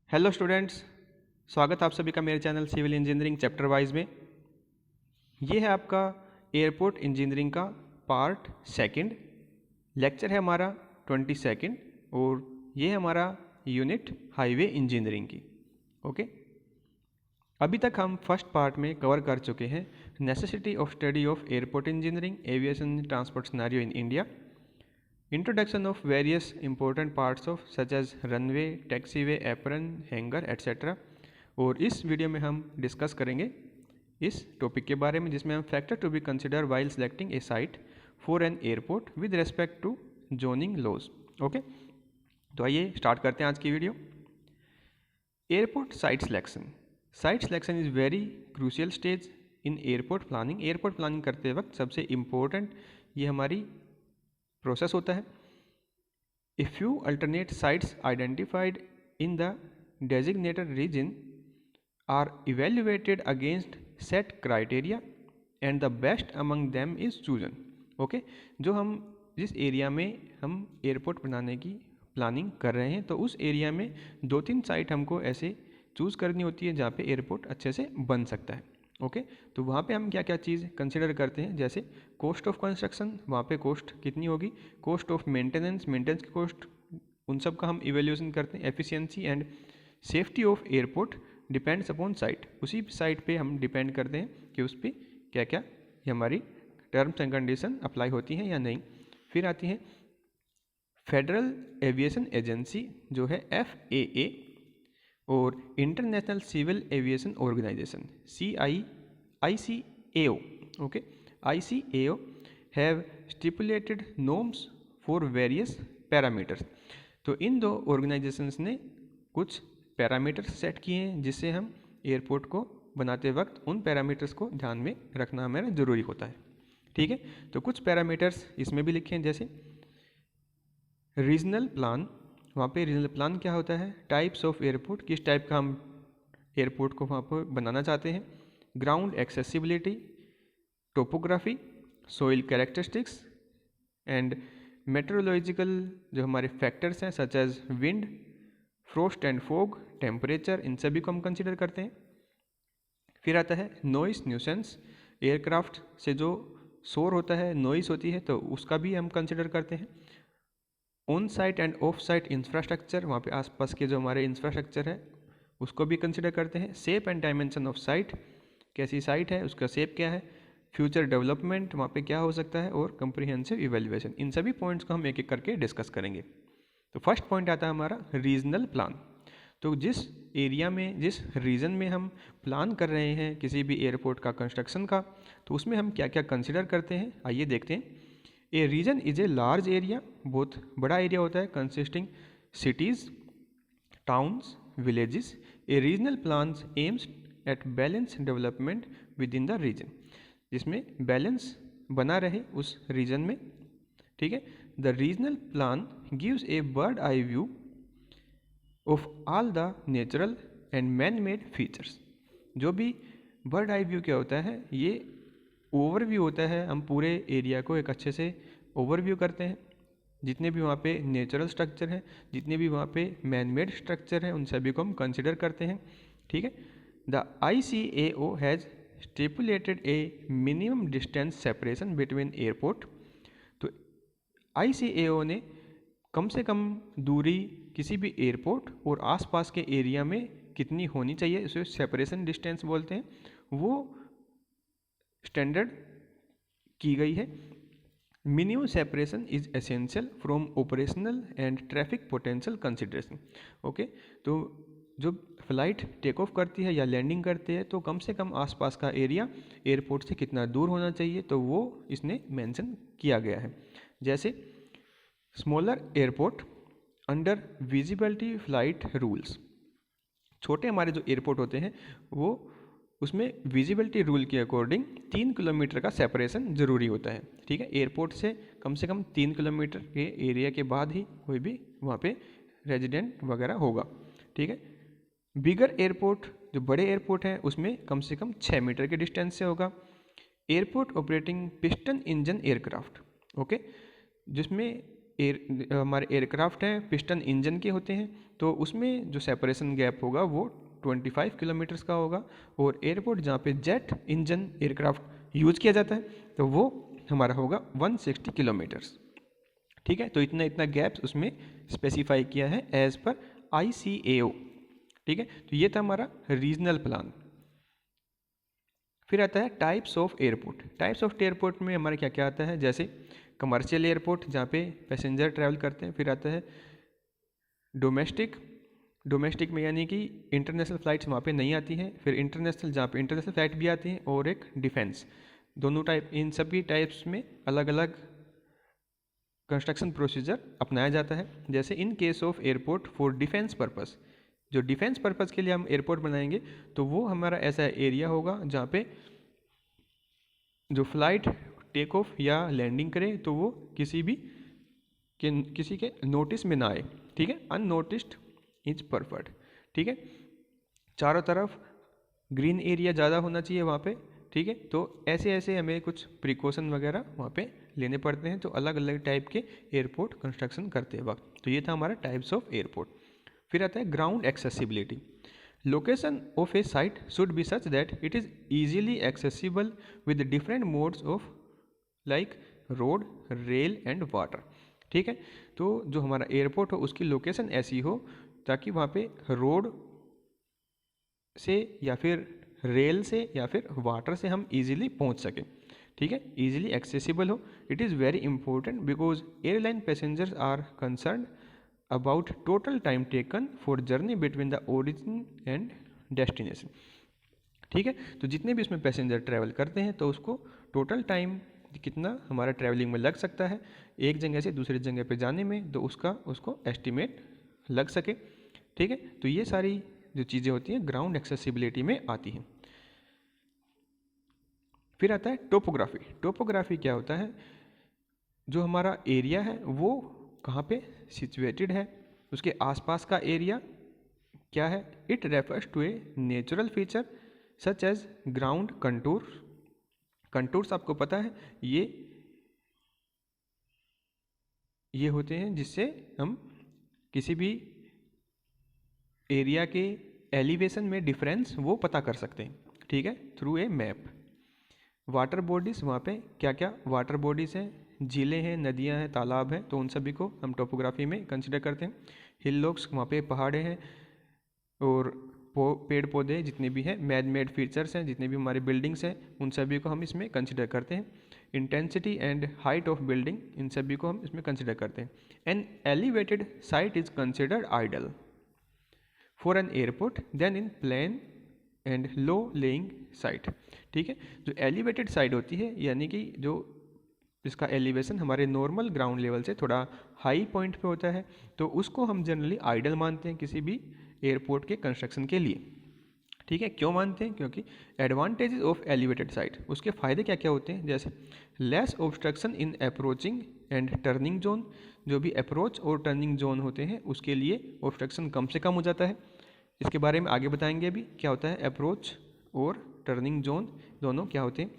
Hello students, स्वागत आप सभी का मेरे channel civil engineering chapter wise में। ये है आपका एयरपोर्ट इंजीनियरिंग का पार्ट सेकंड। लेक्चर है हमारा 22 और ये है हमारा यूनिट हाईवे इंजीनियरिंग की। ओके, अभी तक हम फर्स्ट पार्ट में कवर कर चुके हैं necessity of study of airport engineering, aviation transport scenario in India, introduction of various important parts of such as runway, taxiway, apron, hangar etc. और इस वीडियो में हम डिस्कस करेंगे इस टॉपिक के बारे में, जिसमें हम factor to be consider while selecting a site for an airport with respect to zoning laws. Okay, तो आइए स्टार्ट करते हैं आज की video. Airport site selection. Site selection is very crucial stage in airport planning. Airport planning करते वक्त सबसे important ये हमारी प्रोसेस होता है। A few alternate sites identified in the designated region are evaluated against set criteria and the best among them is chosen. Okay, जो हम जिस एरिया में हम एयरपोर्ट बनाने की प्लानिंग कर रहे हैं तो उस एरिया में 2-3 साइट हमको ऐसे चूज़ करनी होती है जहाँ पे एयरपोर्ट अच्छे से बन सकता है। ओके, तो वहाँ पे हम क्या क्या चीज़ कंसिडर करते हैं, जैसे कॉस्ट ऑफ कंस्ट्रक्शन, वहाँ पे कॉस्ट कितनी होगी, कॉस्ट ऑफ मेंटेनेंस की कॉस्ट, उन सब का हम इवेल्यूएशन करते हैं। Efficiency and safety of airport depends upon site. उसी साइट पे हम डिपेंड करते हैं कि उस पर क्या क्या हमारी टर्म्स एंड कंडीशन अप्लाई होती हैं या नहीं। फिर आती है फेडरल एविएशन एजेंसी जो है FAA और International Civil Aviation Organization ICAO। Okay, ICAO have stipulated norms for various parameters. तो इन दो ऑर्गेनाइजेशंस ने कुछ पैरामीटर्स सेट किए हैं जिससे हम एयरपोर्ट को बनाते वक्त उन पैरामीटर्स को ध्यान में रखना हमारा ज़रूरी होता है। ठीक है, तो कुछ पैरामीटर्स इसमें भी लिखे हैं, जैसे रीजनल प्लान। वहाँ पे रीजनल प्लान क्या होता है, टाइप्स ऑफ एयरपोर्ट, किस टाइप का हम एयरपोर्ट को वहाँ पर बनाना चाहते हैं, ground accessibility, topography, soil characteristics and meteorological जो हमारे फैक्टर्स हैं such as wind, frost and fog, temperature, इन सभी को हम कंसिडर करते हैं। फिर आता है नॉइस न्यूसेंस, एयरक्राफ्ट से जो शोर होता है, नॉइस होती है, तो उसका भी हम कंसिडर करते हैं। On site and off site infrastructure, वहाँ पे आसपास के जो हमारे इंफ्रास्ट्रक्चर है उसको भी कंसिडर करते हैं। Shape and dimension of site, कैसी साइट है, उसका शेप क्या है, फ्यूचर डेवलपमेंट वहाँ पे क्या हो सकता है, और कंप्रिहेंसिव इवेल्युएशन। इन सभी पॉइंट्स को हम एक एक करके डिस्कस करेंगे। तो फर्स्ट पॉइंट आता है हमारा रीजनल प्लान। तो जिस एरिया में, जिस रीजन में हम प्लान कर रहे हैं किसी भी एयरपोर्ट का कंस्ट्रक्शन का, तो उसमें हम क्या क्या कंसिडर करते हैं, आइए देखते हैं। A region is a large area, बहुत बड़ा एरिया होता है, consisting cities, towns, villages. A regional plan aims at balance development within the region, जिसमें बैलेंस बना रहे उस रीजन में। ठीक है, the regional plan gives a bird eye view of all the natural and man made features. जो भी bird eye view क्या होता है, ये ओवरव्यू होता है, हम पूरे एरिया को एक अच्छे से ओवरव्यू करते हैं। जितने भी वहाँ पे नेचुरल स्ट्रक्चर हैं, जितने भी वहाँ पे मैन मेड स्ट्रक्चर हैं, उन सभी को हम कंसिडर करते हैं। ठीक है, the ICAO has stipulated A minimum distance separation between airport. तो ICAO ने कम से कम दूरी किसी भी एयरपोर्ट और आसपास के एरिया में कितनी होनी चाहिए, उसे सेपरेशन डिस्टेंस बोलते हैं, वो स्टैंडर्ड की गई है। Minimum separation is essential from operational and traffic potential consideration. Okay, तो जो फ्लाइट टेक ऑफ करती है या लैंडिंग करती है तो कम से कम आसपास का एरिया एयरपोर्ट से कितना दूर होना चाहिए, तो वो इसने मेंशन किया गया है। जैसे smaller airport under visibility flight rules, छोटे हमारे जो एयरपोर्ट होते हैं वो उसमें विजिबिलिटी रूल के अकॉर्डिंग 3 किलोमीटर का सेपरेशन ज़रूरी होता है। ठीक है, एयरपोर्ट से कम 3 किलोमीटर के एरिया के बाद ही कोई भी वहाँ पे रेजिडेंट वगैरह होगा। ठीक है, बिगर एयरपोर्ट जो बड़े एयरपोर्ट हैं उसमें कम से कम 6 मीटर के डिस्टेंस से होगा। Airport operating piston engine aircraft, okay, जिसमें हमारे एयरक्राफ्ट हैं पिस्टन इंजन के होते हैं, तो उसमें जो सेपरेशन गैप होगा वो 25 किलोमीटर्स का होगा। और एयरपोर्ट जहाँ पे जेट इंजन एयरक्राफ्ट यूज किया जाता है तो वो हमारा होगा 160 किलोमीटर्स। ठीक है, तो इतना इतना गैप्स उसमें स्पेसिफाई किया है एज पर ICAO। ठीक है, तो ये था हमारा रीजनल प्लान। फिर आता है types of airport. Types of airport में हमारे क्या क्या आता है, जैसे कमर्शियल एयरपोर्ट जहाँ पे पैसेंजर ट्रैवल करते हैं। फिर आता है डोमेस्टिक। डोमेस्टिक में यानी कि इंटरनेशनल फ़्लाइट्स वहाँ पे नहीं आती हैं। फिर इंटरनेशनल जहाँ पे इंटरनेशनल फ़्लाइट भी आती हैं, और एक डिफेंस। दोनों टाइप, इन सभी टाइप्स में अलग अलग कंस्ट्रक्शन प्रोसीजर अपनाया जाता है। जैसे इन case of airport for defence purpose, जो डिफेंस पर्पस के लिए हम एयरपोर्ट बनाएंगे तो वो हमारा ऐसा एरिया होगा जहाँ पे जो फ्लाइट टेक ऑफ या लैंडिंग करे तो वो किसी के नोटिस में ना आए। ठीक है, अननोटिस्ड इज परफेक्ट। ठीक है, चारों तरफ ग्रीन एरिया ज़्यादा होना चाहिए वहाँ पे। ठीक है, तो ऐसे ऐसे हमें कुछ प्रिकॉशन वगैरह वहाँ पे लेने पड़ते हैं, तो अलग अलग टाइप के एयरपोर्ट कंस्ट्रक्शन करते वक्त। तो ये था हमारा टाइप्स ऑफ एयरपोर्ट। फिर आता है ground accessibility. Location of A site should B such that it is easily accessible with different modes of like road, rail and water. ठीक है, तो जो हमारा एयरपोर्ट हो उसकी लोकेशन ऐसी हो ताकि वहाँ पे रोड से या फिर रेल से या फिर वाटर से हम इजीली पहुँच सकें। ठीक है, इजीली एक्सेसिबल हो। It is very important because airline passengers are concern about total time taken for journey between the origin and destination. ठीक है, तो जितने भी इसमें पैसेंजर ट्रैवल करते हैं तो उसको टोटल टाइम कितना हमारा ट्रैवलिंग में लग सकता है एक जगह से दूसरी जगह पे जाने में, तो उसको एस्टिमेट लग सके। ठीक है, तो ये सारी जो चीज़ें होती हैं ग्राउंड एक्सेसिबिलिटी में आती हैं। फिर आता है टोपोग्राफी। टोपोग्राफी क्या होता है, जो हमारा एरिया है वो कहाँ पे सिचुएटेड है, उसके आसपास का एरिया क्या है। It refers to a natural feature such as ground contour. Contours आपको पता है ये होते हैं जिससे हम किसी भी एरिया के एलिवेशन में डिफरेंस वो पता कर सकते हैं। ठीक है, through a map. Water bodies, वहाँ पे क्या क्या वाटर बॉडीज़ हैं, झीलें हैं, नदियाँ हैं, तालाब हैं, तो उन सभी को हम टोपोग्राफी में कंसिडर करते हैं। हिल लॉक्स, वहाँ पे पहाड़े हैं, और पेड़ पौधे जितने भी हैं, मैन मेड फीचर्स हैं, जितने भी हमारे बिल्डिंग्स हैं, उन सभी को हम इसमें कंसिडर करते हैं। Intensity and height of building, इन सभी को हम इसमें कंसिडर करते हैं। An elevated site is considered ideal for an airport then in plain and low lying site. ठीक है, जो एलिवेटेड साइड होती है यानी कि जो इसका एलिवेशन हमारे नॉर्मल ग्राउंड लेवल से थोड़ा हाई पॉइंट पे होता है, तो उसको हम जनरली आइडल मानते हैं किसी भी एयरपोर्ट के कंस्ट्रक्शन के लिए। ठीक है, क्यों मानते हैं, क्योंकि एडवांटेजेस ऑफ एलिवेटेड साइट, उसके फ़ायदे क्या क्या होते हैं, जैसे less obstruction in approaching and turning zone. जो भी अप्रोच और टर्निंग जोन होते हैं उसके लिए ऑब्स्ट्रक्शन कम से कम हो जाता है। इसके बारे में आगे बताएंगे अभी क्या होता है अप्रोच और टर्निंग जोन, दोनों क्या होते हैं।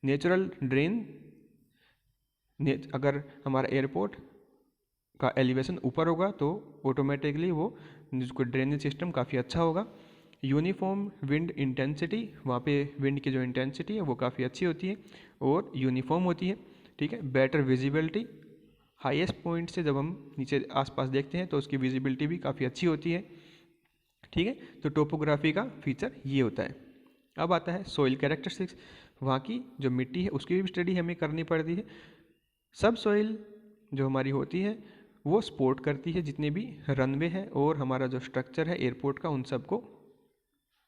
नेचुरल ड्रेन, अगर हमारा एयरपोर्ट का एलिवेशन ऊपर होगा तो ऑटोमेटिकली वो जिसको ड्रेनेज सिस्टम काफ़ी अच्छा होगा। यूनिफॉर्म विंड इंटेंसिटी, वहाँ पे विंड की जो इंटेंसिटी है वो काफ़ी अच्छी होती है और यूनिफॉर्म होती है। ठीक है, बेटर विजिबिलिटी, हाईएस्ट पॉइंट से जब हम नीचे आसपास देखते हैं तो उसकी विजिबिलिटी भी काफ़ी अच्छी होती है। ठीक है, तो टोपोग्राफी का फीचर ये होता है। अब आता है सॉइल कैरेक्टरिस्टिक्स, वहाँ की जो मिट्टी है उसकी भी स्टडी हमें करनी पड़ती है। सब सॉइल जो हमारी होती है वो सपोर्ट करती है जितने भी रनवे है और हमारा जो स्ट्रक्चर है एयरपोर्ट का, उन सबको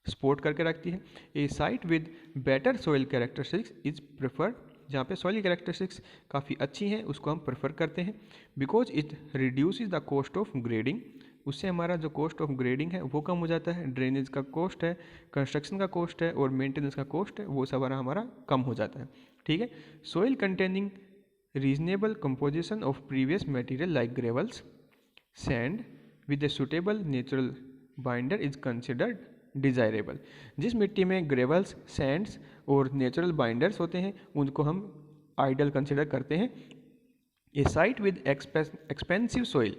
सपोर्ट करके रखती है। A site with better soil characteristics is preferred, जहाँ पे सॉइल कैरेक्टरिस्टिक्स काफ़ी अच्छी हैं उसको हम प्रेफर करते हैं। Because it reduce the cost of grading, उससे हमारा जो कॉस्ट ऑफ ग्रेडिंग है वो कम हो जाता है। ड्रेनेज का कॉस्ट है, कंस्ट्रक्शन का कॉस्ट है और मेंटेनेंस का कॉस्ट है, वो सब हमारा कम हो जाता है। ठीक है, soil containing reasonable composition of previous material like gravels, sand with a suitable natural binder is considered desirable। जिस मिट्टी में ग्रेवल्स, सैंड्स और नेचुरल बाइंडर्स होते हैं उनको हम आइडल कंसिडर करते हैं। ए साइट विद एक्सपेंसिव सॉइल,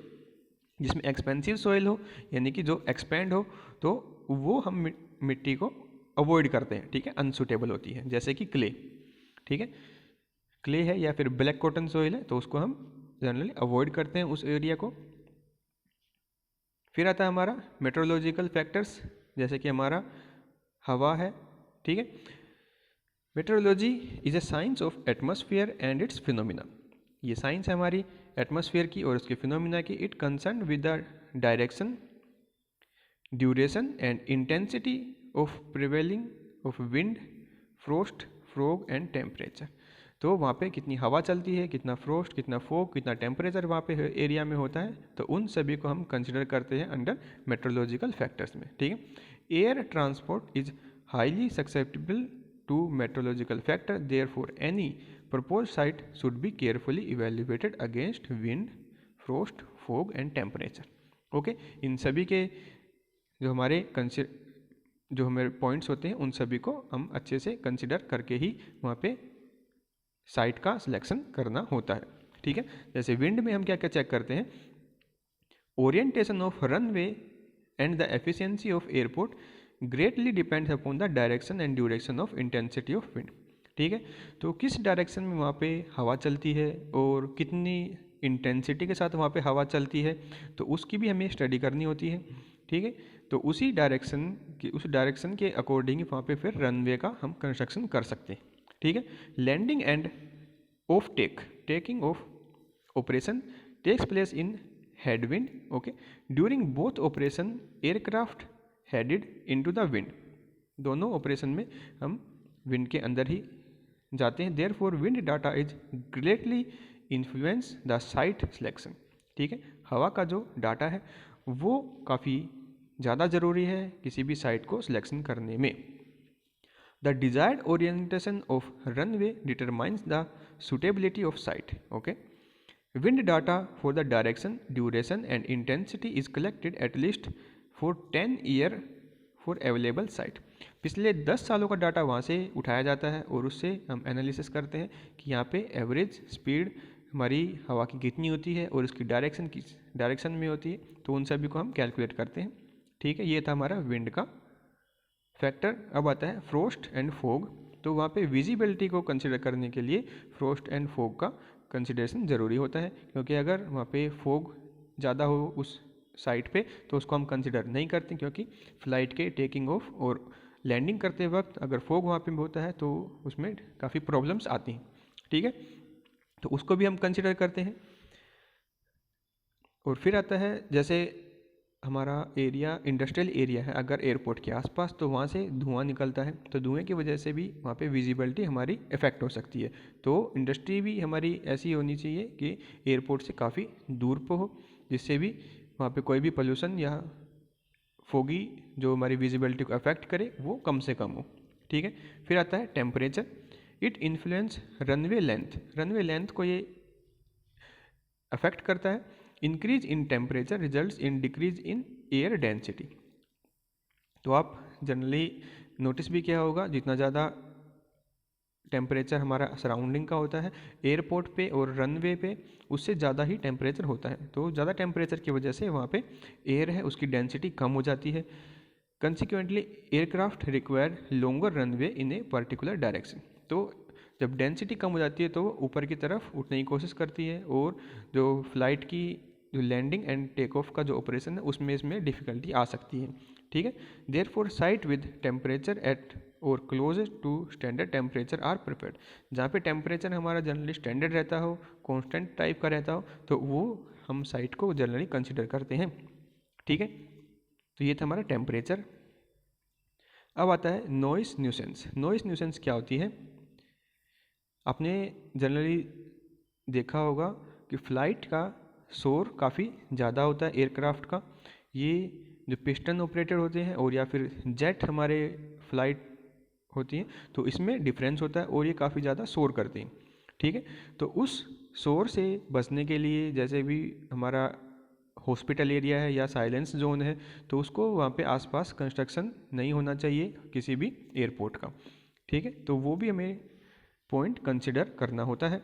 जिसमें एक्सपेंसिव सॉइल हो यानी कि जो एक्सपेंड हो, तो वो हम मिट्टी को अवॉइड करते हैं, ठीक है, अनसूटेबल होती है, जैसे कि क्ले, ठीक है, क्ले है या फिर ब्लैक कॉटन सॉइल है तो उसको हम जनरली अवॉइड करते हैं उस एरिया को। फिर आता है हमारा मेट्रोलॉजिकल फैक्टर्स, जैसे कि हमारा हवा है, ठीक है। Metrology is a science of atmosphere and it's phenomena, ये साइंस है हमारी एटमॉस्फेयर की और उसके फिनोमिना की। It concern with the direction, duration and intensity of prevailing of wind, frost, frog and temperature. तो वहाँ पे कितनी हवा चलती है, कितना फ्रोस्ट, कितना फोग, कितना टेम्परेचर वहाँ पे एरिया में होता है, तो उन सभी को हम कंसिडर करते हैं अंडर मेट्रोलॉजिकल फैक्टर्स में, ठीक है। Air transport is highly susceptible to meteorological factor, therefore any propose site should be carefully evaluated against wind, frost, fog and temperature. Okay, इन सभी के जो हमारे पॉइंट्स होते हैं उन सभी को हम अच्छे से कंसिडर करके ही वहाँ पे साइट का सिलेक्शन करना होता है, ठीक है। जैसे विंड में हम क्या क्या चेक करते हैं, orientation of runway and the efficiency of airport greatly depends upon the direction and duration of intensity of wind, ठीक है। तो किस डायरेक्शन में वहाँ पे हवा चलती है और कितनी इंटेंसिटी के साथ वहाँ पे हवा चलती है, तो उसकी भी हमें स्टडी करनी होती है, ठीक है। तो उस डायरेक्शन के अकॉर्डिंग वहाँ पे फिर रनवे का हम कंस्ट्रक्शन कर सकते हैं, ठीक है। Landing and of taking off operation takes place in headwind, okay. During both operation aircraft headed into the wind, दोनों ऑपरेशन में हम विंड के अंदर ही जाते हैं। Therefore wind data is greatly influence the site selection, ठीक है। हवा का जो डाटा है वो काफ़ी ज़्यादा ज़रूरी है किसी भी साइट को सिलेक्शन करने में। The desired orientation of runway determines the suitability of site, okay. Wind data for the direction, duration and intensity is collected at least for 10 year for available site. पिछले 10 सालों का डाटा वहाँ से उठाया जाता है और उससे हम एनालिसिस करते हैं कि यहाँ पे एवरेज स्पीड हमारी हवा की कितनी होती है और उसकी डायरेक्शन किस डायरेक्शन में होती है, तो उन सभी को हम कैलकुलेट करते हैं, ठीक है। ये था हमारा विंड का फैक्टर। अब आता है फ्रोस्ट एंड फोग, तो वहाँ पे विजिबिलिटी को कंसिडर करने के लिए फ्रोस्ट एंड फोग का कंसिडरेशन ज़रूरी होता है, क्योंकि अगर वहाँ पे फोग ज़्यादा हो उस साइट पे तो उसको हम कंसिडर नहीं करते, क्योंकि फ़्लाइट के टेकिंग ऑफ और लैंडिंग करते वक्त अगर फोग वहाँ पे होता है तो उसमें काफ़ी प्रॉब्लम्स आती हैं, ठीक है। तो उसको भी हम कंसिडर करते हैं। और फिर आता है जैसे हमारा एरिया इंडस्ट्रियल एरिया है अगर एयरपोर्ट के आसपास, तो वहाँ से धुआं निकलता है, तो धुएं की वजह से भी वहाँ पे विजिबिलिटी हमारी इफ़ेक्ट हो सकती है। तो इंडस्ट्री भी हमारी ऐसी होनी चाहिए कि एयरपोर्ट से काफ़ी दूर पर हो, जिससे भी वहाँ पे कोई भी पोल्यूशन या फोगी जो हमारी विजिबिलिटी को अफेक्ट करे वो कम से कम हो, ठीक है। फिर आता है temperature, it influence runway length, runway length को ये अफेक्ट करता है। Increase in temperature results in decrease in air density, तो आप जनरली नोटिस भी किया होगा जितना ज़्यादा टेम्परेचर हमारा सराउंडिंग का होता है एयरपोर्ट पे और रनवे पे, उससे ज़्यादा ही टेम्परेचर होता है, तो ज़्यादा टेम्परेचर की वजह से वहाँ पे एयर है उसकी डेंसिटी कम हो जाती है। Consequently aircraft require longer runway in a particular direction, तो जब डेंसिटी कम हो जाती है तो वो ऊपर की तरफ उठने की कोशिश करती है और जो फ्लाइट की जो लैंडिंग एंड टेक ऑफ का जो ऑपरेशन है उसमें इसमें डिफ़िकल्टी आ सकती है, ठीक है। Therefore site with temperature at or closest to standard temperature are preferred, जहाँ पे टेम्परेचर हमारा जनरली स्टैंडर्ड रहता हो, कांस्टेंट टाइप का रहता हो, तो वो हम साइट को जनरली कंसिडर करते हैं, ठीक है। तो ये था हमारा टेम्परेचर। अब आता है नॉइस न्यूसेंस। नॉइस न्यूसेंस क्या होती है, आपने जनरली देखा होगा कि फ़्लाइट का शोर काफ़ी ज़्यादा होता है एयरक्राफ्ट का, ये जो पिस्टन ऑपरेटेड होते हैं और या फिर जेट हमारे फ्लाइट होती हैं, तो इसमें डिफरेंस होता है और ये काफ़ी ज़्यादा शोर करते हैं, ठीक है। तो उस शोर से बचने के लिए जैसे भी हमारा हॉस्पिटल एरिया है या साइलेंस जोन है, तो उसको वहाँ पे आसपास कंस्ट्रक्शन नहीं होना चाहिए किसी भी एयरपोर्ट का, ठीक है। तो वो भी हमें पॉइंट कंसिडर करना होता है।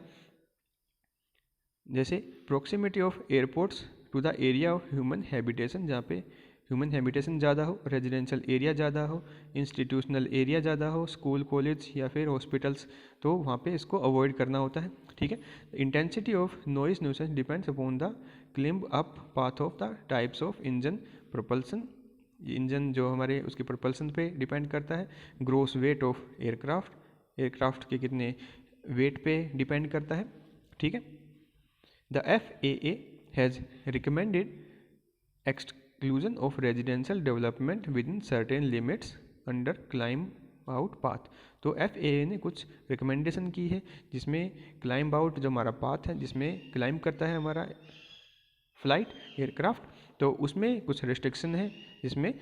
जैसे proximity of airports to the area of human habitation, जहाँ पे ह्यूमन हैबिटेशन ज़्यादा हो, रेजिडेंशियल एरिया ज़्यादा हो, इंस्टीट्यूशनल एरिया ज़्यादा हो, स्कूल कॉलेज या फिर हॉस्पिटल्स, तो वहाँ पे इसको अवॉइड करना होता है। ठीक है, intensity of noise nuisance depends upon the climb up path of the types of engine propulsion, engine जो हमारे उसके प्रोपल्सन पे डिपेंड करता है। Gross weight of aircraft, aircraft के कितने वेट पे डिपेंड करता है। ठीक है, the FAA has recommended exclusion of residential development within certain limits under climb out path। तो FAA ने कुछ रिकमेंडेशन की है जिसमें क्लाइंब आउट जो हमारा पाथ है, जिसमें क्लाइंब करता है हमारा फ्लाइट एयरक्राफ्ट, तो उसमें कुछ रिस्ट्रिक्शन है जिसमें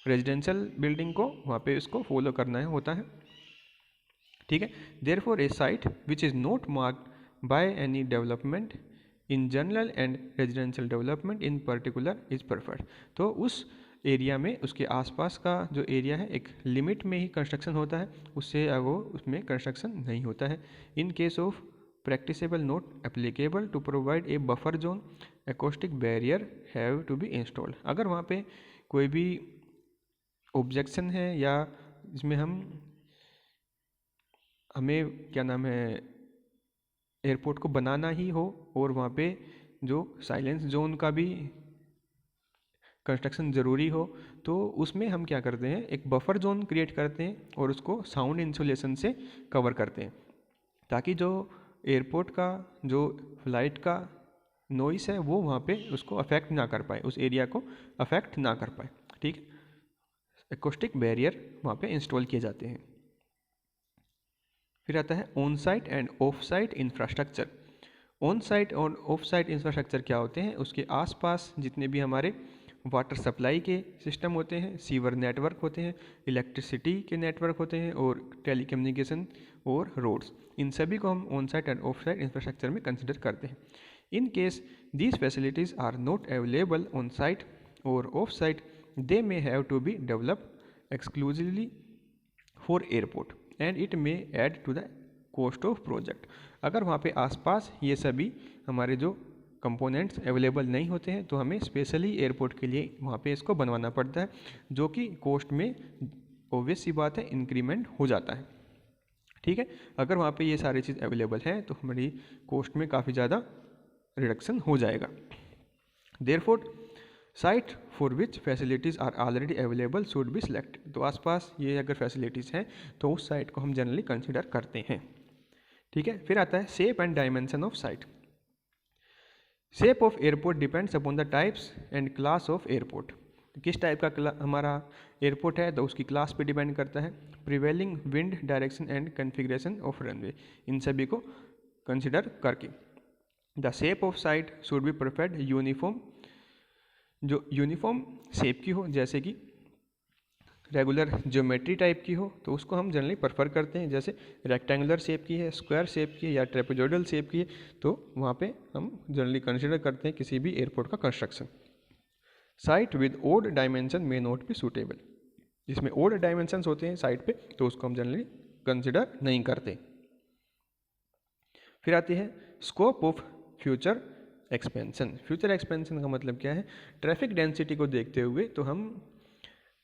रेजिडेंशियल बिल्डिंग को वहाँ पे उसको फॉलो करना है होता है। ठीक है, therefore A site which is not marked by any development in general and residential development in particular is perfect. तो उस एरिया में उसके आसपास का जो एरिया है एक लिमिट में ही कंस्ट्रक्शन होता है, उससे आगे उसमें कंस्ट्रक्शन नहीं होता है। In case of practicable not applicable to provide a buffer zone, acoustic barrier have to be installed. अगर वहाँ पे कोई भी ऑब्जेक्शन है या इसमें हमें क्या नाम है एयरपोर्ट को बनाना ही हो और वहाँ पे जो साइलेंस जोन का भी कंस्ट्रक्शन ज़रूरी हो, तो उसमें हम क्या करते हैं, एक बफर जोन क्रिएट करते हैं और उसको साउंड इंसुलेशन से कवर करते हैं, ताकि जो एयरपोर्ट का जो फ्लाइट का नॉइस है वो वहाँ पे उसको अफेक्ट ना कर पाए, उस एरिया को अफेक्ट ना कर पाए। ठीक है, एकॉस्टिक बैरियर वहाँ पे इंस्टॉल किए जाते हैं। फिर आता है on site and off site infrastructure. On site or off site infrastructure क्या होते हैं, उसके आसपास जितने भी हमारे वाटर सप्लाई के सिस्टम होते हैं, सीवर नेटवर्क होते हैं, इलेक्ट्रिसिटी के नेटवर्क होते हैं और टेलीकम्युनिकेशन और रोड्स, इन सभी को हम on site and off site infrastructure में कंसिडर करते हैं। In case these facilities are not available on site or off site, they may have to be developed exclusively for airport and it may add to the cost of project. अगर वहाँ पे आसपास ये सभी हमारे जो कंपोनेंट्स अवेलेबल नहीं होते हैं तो हमें स्पेशली एयरपोर्ट के लिए वहाँ पे इसको बनवाना पड़ता है, जो कि कॉस्ट में ऑब्वियस सी बात है इंक्रीमेंट हो जाता है। ठीक है, अगर वहाँ पे ये सारी चीज़ अवेलेबल है तो हमारी कॉस्ट में काफ़ी ज़्यादा रिडक्शन हो जाएगा। Therefore site for which facilities are already available should be selected. तो आसपास ये अगर फैसिलिटीज़ हैं तो उस साइट को हम जनरली कंसिडर करते हैं। ठीक है, फिर आता है shape and dimension of site. Shape of airport depends upon the types and class of airport. किस टाइप का हमारा एयरपोर्ट है तो उसकी क्लास पे डिपेंड करता है। Prevailing wind direction and configuration of runway, इन सभी को कंसिडर करके the shape of site should be perfect uniform, जो यूनिफॉर्म शेप की हो, जैसे कि रेगुलर ज्योमेट्री टाइप की हो तो उसको हम जनरली प्रेफर करते हैं। जैसे रेक्टेंगुलर शेप की है, स्क्वायर शेप की है या ट्रेपेजोइडल शेप की है तो वहाँ पे हम जनरली कंसिडर करते हैं किसी भी एयरपोर्ट का construction. Site with odd dimension may not be suitable, जिसमें ओड डायमेंशंस होते हैं साइट पे तो उसको हम जनरली कंसिडर नहीं करते। फिर आती है scope of future expansion. Future expansion का मतलब क्या है, ट्रैफिक डेंसिटी को देखते हुए तो हम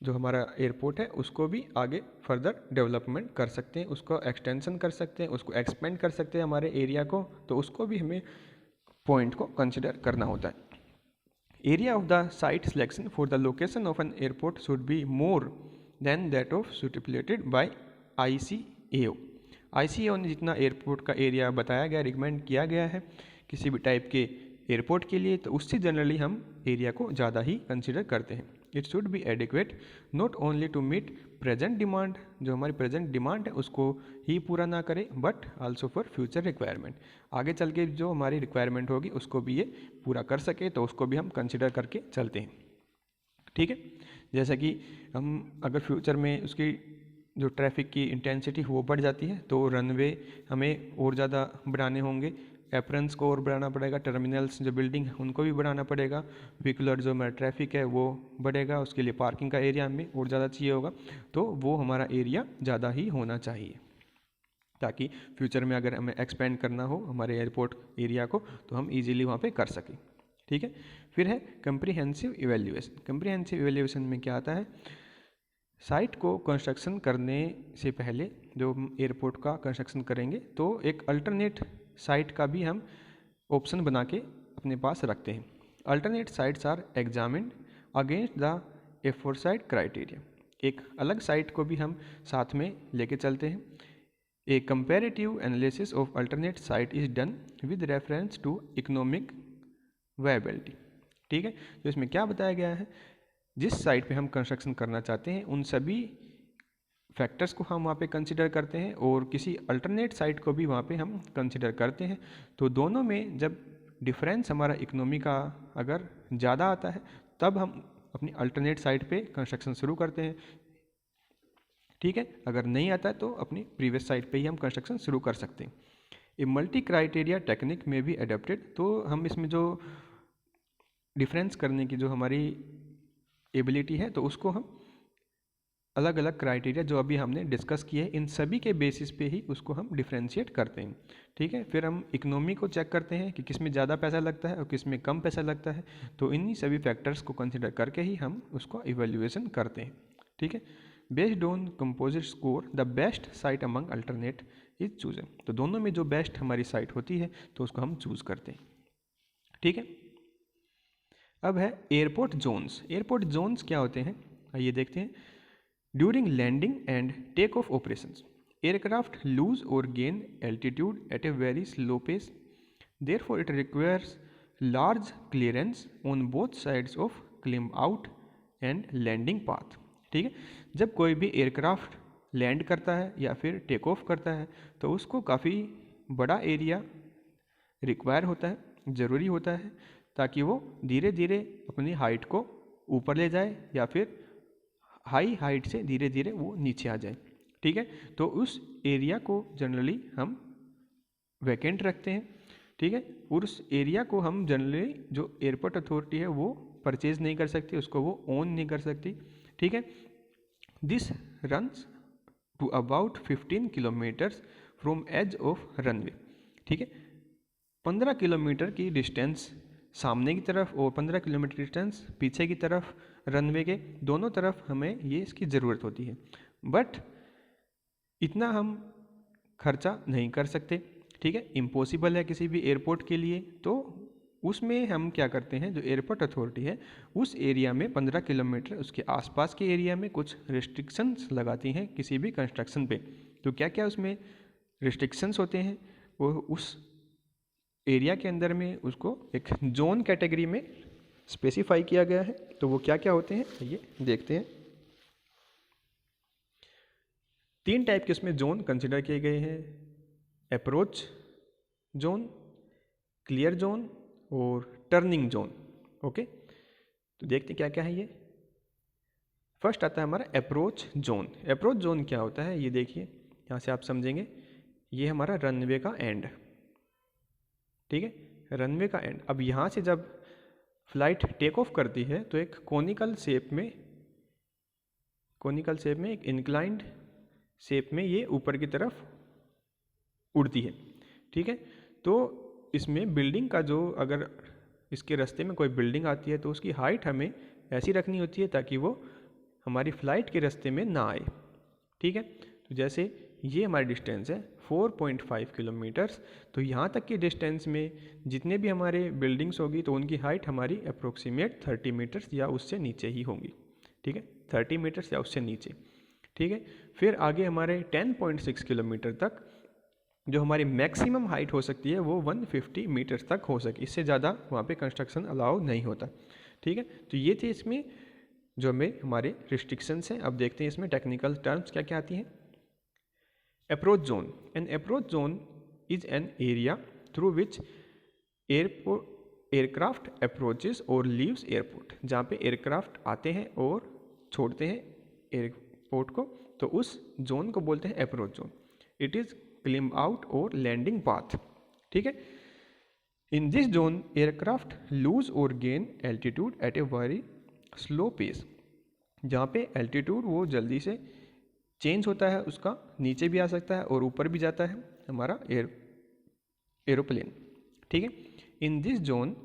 जो हमारा एयरपोर्ट है उसको भी आगे फर्दर डेवलपमेंट कर सकते हैं, उसको एक्सटेंशन कर सकते हैं, उसको एक्सपेंड कर सकते हैं हमारे एरिया को, तो उसको भी हमें पॉइंट को कंसिडर करना होता है। Area of the site selection for the location of an airport should be more than that of stipulated bye ICAO। ICAO ने जितना एयरपोर्ट का एरिया बताया गया, रिकमेंड किया गया है किसी भी टाइप के एयरपोर्ट के लिए, तो उससे जनरली हम एरिया को ज़्यादा ही कंसिडर करते हैं। It should be adequate not only to meet present demand, जो हमारी प्रेजेंट डिमांड है उसको ही पूरा ना करे, but also for future requirement. आगे चल के जो हमारी रिक्वायरमेंट होगी उसको भी ये पूरा कर सके, तो उसको भी हम कंसिडर करके चलते हैं। ठीक है, जैसा कि हम अगर फ्यूचर में उसकी जो ट्रैफिक की इंटेंसिटी वो बढ़ जाती है तो रनवे हमें और ज़्यादा बढ़ाने होंगे, एप्रन्स को और बढ़ाना पड़ेगा, टर्मिनल्स जो बिल्डिंग है उनको भी बढ़ाना पड़ेगा, व्हीकुलर जो हमारा ट्रैफिक है वो बढ़ेगा, उसके लिए पार्किंग का एरिया हमें और ज़्यादा चाहिए होगा, तो वो हमारा एरिया ज़्यादा ही होना चाहिए। ताकि फ्यूचर में अगर हमें एक्सपेंड करना हो हमारे एयरपोर्ट एरिया को तो हम इजीली वहाँ पे कर सकें। ठीक है। फिर है कंप्रीहेंसिव इवैल्यूएशन। कंप्रीहेंसिव इवैल्यूएशन में क्या आता है, साइट को कंस्ट्रक्शन करने से पहले जो एयरपोर्ट का कंस्ट्रक्शन करेंगे तो एक अल्टरनेट साइट का भी हम ऑप्शन बना के अपने पास रखते हैं। Alternate sites are examined against the aforesaid criteria. एक अलग साइट को भी हम साथ में लेके चलते हैं। A comparative analysis of alternate site is done with reference to economic viability. ठीक है। तो इसमें क्या बताया गया है, जिस साइट पे हम कंस्ट्रक्शन करना चाहते हैं उन सभी फैक्टर्स को हम वहाँ पे कंसिडर करते हैं और किसी अल्टरनेट साइट को भी वहाँ पे हम कंसिडर करते हैं। तो दोनों में जब डिफरेंस हमारा इकोनॉमी का अगर ज़्यादा आता है तब हम अपनी अल्टरनेट साइट पे कंस्ट्रक्शन शुरू करते हैं। ठीक है। अगर नहीं आता है तो अपनी प्रीवियस साइट पे ही हम कंस्ट्रक्शन शुरू कर सकते हैं। ए मल्टी क्राइटेरिया टेक्निक में भी अडेप्टेड। तो हम इसमें जो डिफरेंस करने की जो हमारी एबिलिटी है तो उसको हम अलग अलग क्राइटेरिया जो अभी हमने डिस्कस किए हैं इन सभी के बेसिस पे ही उसको हम डिफ्रेंशिएट करते हैं। ठीक है। फिर हम इकोनॉमी को चेक करते हैं कि किस में ज़्यादा पैसा लगता है और किस में कम पैसा लगता है। तो इन्हीं सभी फैक्टर्स को कंसिडर करके ही हम उसको इवैल्यूएशन करते हैं। ठीक है। Based on composite score the best site among alternate is chosen. तो दोनों में जो बेस्ट हमारी साइट होती है तो उसको हम चूज करते हैं। ठीक है। अब है एयरपोर्ट जोन्स। एयरपोर्ट जोन्स क्या होते हैं आइए देखते हैं। During landing and take off operations aircraft lose or gain altitude at a very slow pace, therefore it requires large clearance on both sides of climb out and landing path. ठीक है। जब कोई भी एयरक्राफ्ट लैंड करता है या फिर take off करता है तो उसको काफ़ी बड़ा एरिया रिक्वायर होता है, ज़रूरी होता है, ताकि वो धीरे धीरे अपनी हाइट को ऊपर ले जाए या फिर हाई हाइट से धीरे धीरे वो नीचे आ जाए। ठीक है। तो उस एरिया को जनरली हम वैकेंट रखते हैं। ठीक है। और उस एरिया को हम जनरली जो एयरपोर्ट अथॉरिटी है वो परचेज नहीं कर सकती, उसको वो ओन नहीं कर सकती। ठीक है। This runs to about 15 kilometres from edge of runway. ठीक है। 15 किलोमीटर की डिस्टेंस सामने की तरफ और 15 किलोमीटर डिस्टेंस पीछे की तरफ रनवे के दोनों तरफ हमें ये इसकी ज़रूरत होती है। बट इतना हम खर्चा नहीं कर सकते। ठीक है। इम्पॉसिबल है किसी भी एयरपोर्ट के लिए। तो उसमें हम क्या करते हैं, जो एयरपोर्ट अथॉरिटी है उस एरिया में 15 किलोमीटर उसके आसपास के एरिया में कुछ रिस्ट्रिक्शंस लगाती हैं किसी भी कंस्ट्रक्शन पे। तो क्या क्या उसमें रिस्ट्रिक्शंस होते हैं, वो उस एरिया के अंदर में उसको एक जोन कैटेगरी में स्पेसिफाई किया गया है। तो वो क्या क्या होते हैं ये देखते हैं। 3 टाइप के उसमें जोन कंसिडर किए गए हैं, अप्रोच जोन, क्लियर जोन और टर्निंग जोन। ओके। तो देखते हैं क्या क्या है ये। फर्स्ट आता है हमारा अप्रोच जोन। अप्रोच जोन क्या होता है ये देखिए, यहाँ से आप समझेंगे। ये हमारा रनवे का एंड। ठीक है। रनवे का एंड। अब यहाँ से जब फ्लाइट टेक ऑफ करती है तो एक कोनिकल शेप में एक इंक्लाइंड शेप में ये ऊपर की तरफ उड़ती है। ठीक है। तो इसमें बिल्डिंग का जो, अगर इसके रास्ते में कोई बिल्डिंग आती है तो उसकी हाइट हमें ऐसी रखनी होती है ताकि वो हमारी फ्लाइट के रास्ते में ना आए। ठीक है। तो जैसे ये हमारी डिस्टेंस है 4.5 किलोमीटर्स। तो यहाँ तक की डिस्टेंस में जितने भी हमारे बिल्डिंग्स होगी तो उनकी हाइट हमारी अप्रोक्सीमेट 30 मीटर्स या उससे नीचे ही होंगी। ठीक है। 30 मीटर्स या उससे नीचे। ठीक है। फिर आगे हमारे 10.6 किलोमीटर तक जो हमारी मैक्सिमम हाइट हो सकती है वो 150 मीटर्स तक हो सके, इससे ज़्यादा वहाँ पे कंस्ट्रक्शन अलाउ नहीं होता। ठीक है। तो ये थे इसमें जो हमें हमारे रिस्ट्रिक्शंस हैं। अब देखते हैं इसमें टेक्निकल टर्म्स क्या क्या आती हैं। Approach zone. N approach zone is an area through which aircraft approaches और लीव्स एयरपोर्ट। जहाँ पे एयरक्राफ्ट आते हैं और छोड़ते हैं एयरपोर्ट को, तो उस जोन को बोलते हैं approach zone. It is climb out or landing path. ठीक है। In this zone aircraft lose or gain altitude at a very slow pace. जहाँ पे एल्टीट्यूड वो जल्दी से चेंज होता है उसका, नीचे भी आ सकता है और ऊपर भी जाता है हमारा एरोप्लेन। ठीक है। In this zone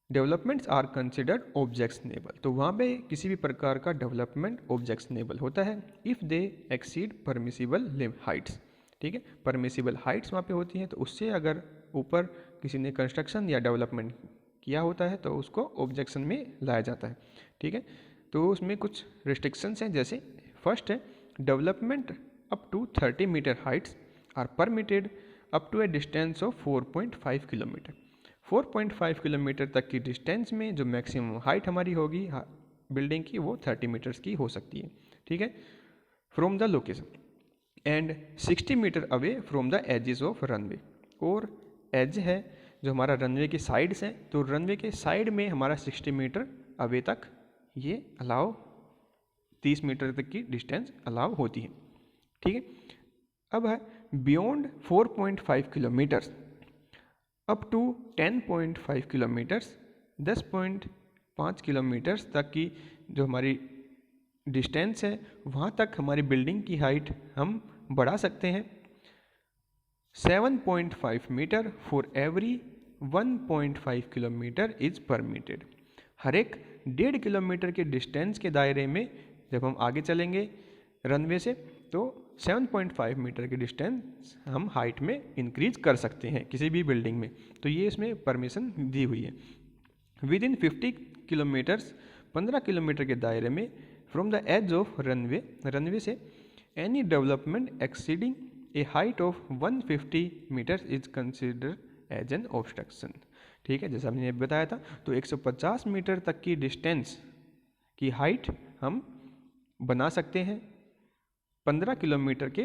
developments are considered objectionable, तो वहाँ पे किसी भी प्रकार का डेवलपमेंट ऑब्जेक्शनेबल होता है if they exceed permissible Heights. ठीक है, परमिसिबल हाइट्स वहाँ पे होती हैं, तो उससे अगर ऊपर किसी ने कंस्ट्रक्शन या डेवलपमेंट किया होता है तो उसको ऑब्जेक्शन में लाया जाता है। ठीक है, तो उसमें कुछ रिस्ट्रिक्शंस हैं, जैसे फर्स्ट है development up to 30 metre heights are permitted up to a distance of 4.5 kilometre. 4.5 kilometre तक की डिस्टेंस में जो मैक्सिमम हाइट हमारी होगी बिल्डिंग की वो 30 मीटर्स की हो सकती है। ठीक है, from the location and 60 metre away from the edges of runway. और एज है जो हमारा रनवे के साइड्स हैं, तो रनवे के साइड में हमारा 60 मीटर अवे तक ये अलाउ 30 मीटर तक की डिस्टेंस अलाउ होती है। ठीक है, अब है beyond 4.5 kilometres up to 10.5 kilometres, 10.5 kilometres तक की जो हमारी डिस्टेंस है वहाँ तक हमारी बिल्डिंग की हाइट हम बढ़ा सकते हैं। 7.5 metre for every 1.5 kilometre is permitted. हर एक 1.5 किलोमीटर के डिस्टेंस के दायरे में जब हम आगे चलेंगे रनवे से तो 7.5 मीटर की डिस्टेंस हम हाइट में इंक्रीज कर सकते हैं किसी भी बिल्डिंग में, तो ये इसमें परमिशन दी हुई है। विद इन 50 किलोमीटर्स, 15 किलोमीटर के दायरे में from the edge of runway, runway से any development exceeding a height of 150 metres is considered as an obstruction. ठीक है, जैसा हमने बताया था, तो 150 मीटर तक की डिस्टेंस की हाइट हम बना सकते हैं 15 किलोमीटर के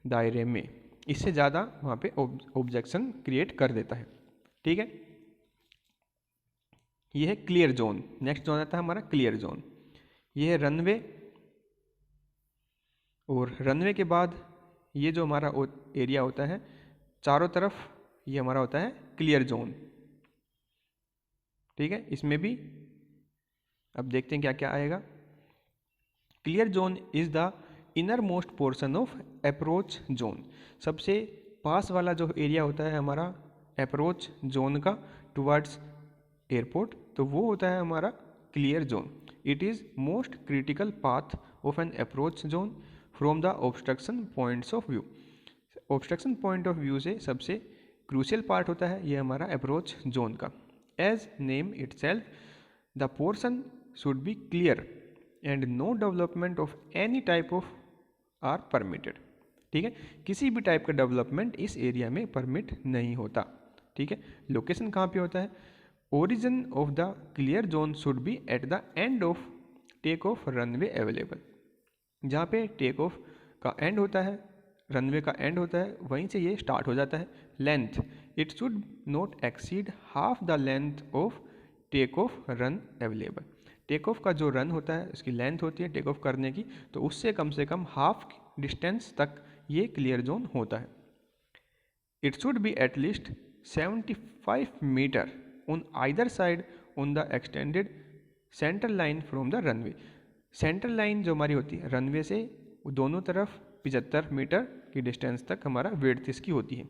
दायरे में, इससे ज़्यादा वहाँ पे ऑब्जेक्शन क्रिएट कर देता है। ठीक है, ये है क्लियर जोन। नेक्स्ट जोन आता है हमारा क्लियर जोन। ये है रनवे, और रनवे के बाद ये जो हमारा एरिया होता है चारों तरफ, ये हमारा होता है क्लियर जोन। ठीक है, इसमें भी अब देखते हैं क्या क्या आएगा। Clear zone is the innermost portion of approach zone. सबसे पास वाला जो एरिया होता है हमारा अप्रोच जोन का टुवर्ड्स एयरपोर्ट, तो वो होता है हमारा clear zone. It is most critical path of an approach zone from the obstruction points of view. Obstruction point of view से सबसे क्रूशियल पार्ट होता है ये हमारा अप्रोच जोन का। As name itself, the portion should be clear and no development of any type of are permitted. ठीक है, किसी भी टाइप का डेवलपमेंट इस एरिया में परमिट नहीं होता। ठीक है, लोकेशन कहाँ पे होता है? Origin of the clear zone should be at the end of take off runway available. जहाँ पे टेक ऑफ का एंड होता है, रनवे का एंड होता है, वहीं से ये स्टार्ट हो जाता है। Length, it should not exceed half the length of take off run available. Take off का जो रन होता है उसकी लेंथ होती है टेक ऑफ करने की, तो उससे कम से कम हाफ डिस्टेंस तक ये क्लियर जोन होता है। It should be at least 75 metre on either side on the extended centre line from the runway. Centre line जो हमारी होती है रनवे से दोनों तरफ 75 मीटर की डिस्टेंस तक हमारा विड्थ इसकी होती है।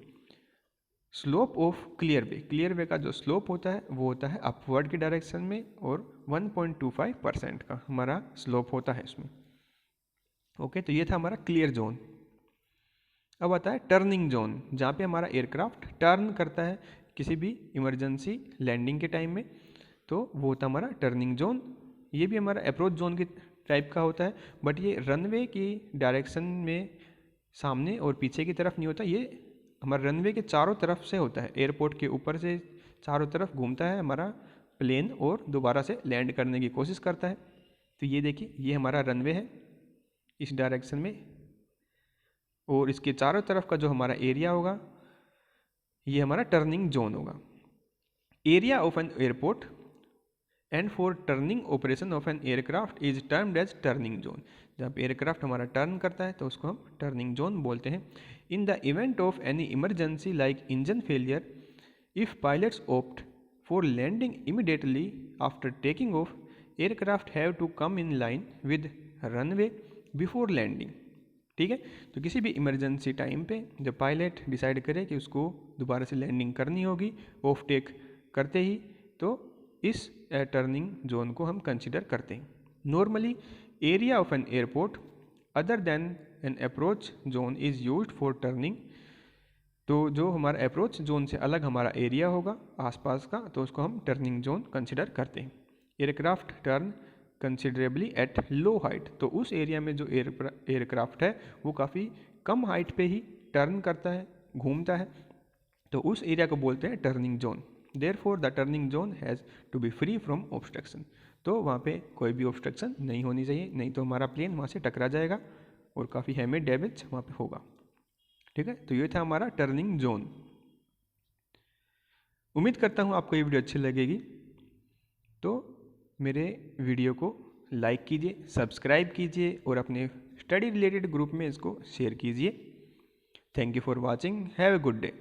Slope of clear way, clear way का जो स्लोप होता है वो होता है अपवर्ड की डायरेक्शन में, और 1.25% का हमारा स्लोप होता है इसमें। ओके, तो ये था हमारा क्लियर जोन। अब आता है टर्निंग जोन, जहाँ पे हमारा एयरक्राफ्ट टर्न करता है किसी भी इमरजेंसी लैंडिंग के टाइम में, तो वो होता है हमारा टर्निंग जोन। ये भी हमारा अप्रोच जोन की टाइप का होता है, बट ये रनवे की डायरेक्शन में सामने और पीछे की तरफ नहीं होता, ये हमारा रनवे के चारों तरफ से होता है। एयरपोर्ट के ऊपर से चारों तरफ घूमता है हमारा प्लेन और दोबारा से लैंड करने की कोशिश करता है। तो ये देखिए, ये हमारा रनवे है इस डायरेक्शन में, और इसके चारों तरफ का जो हमारा एरिया होगा ये हमारा टर्निंग जोन होगा। Area of an airport and for turning operation of an aircraft is termed as turning zone. जब एयरक्राफ्ट हमारा टर्न करता है तो उसको हम टर्निंग जोन बोलते हैं। In the event of any emergency like engine failure, if pilots opt for landing immediately after taking off, aircraft have to come in line with runway before landing. ठीक है। तो किसी भी इमरजेंसी टाइम पे जब pilot decide करे कि उसको दोबारा से लैंडिंग करनी होगी ऑफ टेक करते ही, तो इस टर्निंग जोन को हम कंसिडर करते हैं। Normally area of an airport other than N approach zone is used for turning. तो जो हमारा अप्रोच जोन से अलग हमारा एरिया होगा आसपास का, तो उसको हम टर्निंग जोन कंसिडर करते हैं। Aircraft turn considerably at low height, तो उस एरिया में जो एयरक्राफ्ट है वो काफ़ी कम हाइट पे ही टर्न करता है, घूमता है, तो उस एरिया को बोलते हैं turning zone. Therefore the turning zone has to be free from obstruction, तो वहाँ पे कोई भी ऑब्स्ट्रक्शन नहीं होनी चाहिए, नहीं तो हमारा प्लेन वहाँ से टकरा जाएगा और काफ़ी हेवी डैमेज वहाँ पे होगा। ठीक है, तो ये था हमारा टर्निंग जोन। उम्मीद करता हूँ आपको ये वीडियो अच्छी लगेगी, तो मेरे वीडियो को लाइक कीजिए, सब्सक्राइब कीजिए और अपने स्टडी रिलेटेड ग्रुप में इसको शेयर कीजिए। Thank you for watching, have a good day.